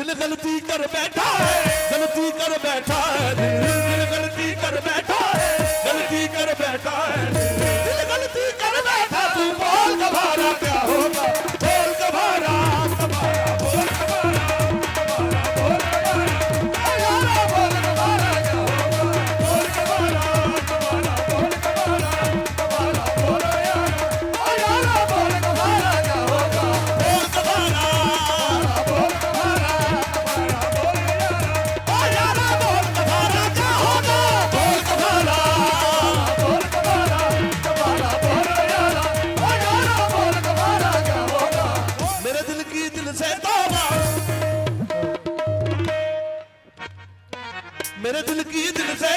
दिल गलती कर बैठा है, गलती कर बैठा है दिल गलती कर बैठा है, गलती कर बैठा है दिल गलती कर बैठा। तू बोल कबारा क्या होगा, बोल कबारा कबारा बोल कबारा कबारा बोल कबारा बोल कबारा क्या होगा, बोल कबारा कबारा बोल कबारा कबारा बोल यारा बोल कबारा क्या होगा, बोल कबारा बोल कबारा कबारा बोल यारा बोल कबारा क्या होगा, बोल कबारा बोल कबारा कबारा बोल यारा बोल कबारा क्या होगा। मेरे दिल की दिल से तौबा, मेरे दिल की दिल से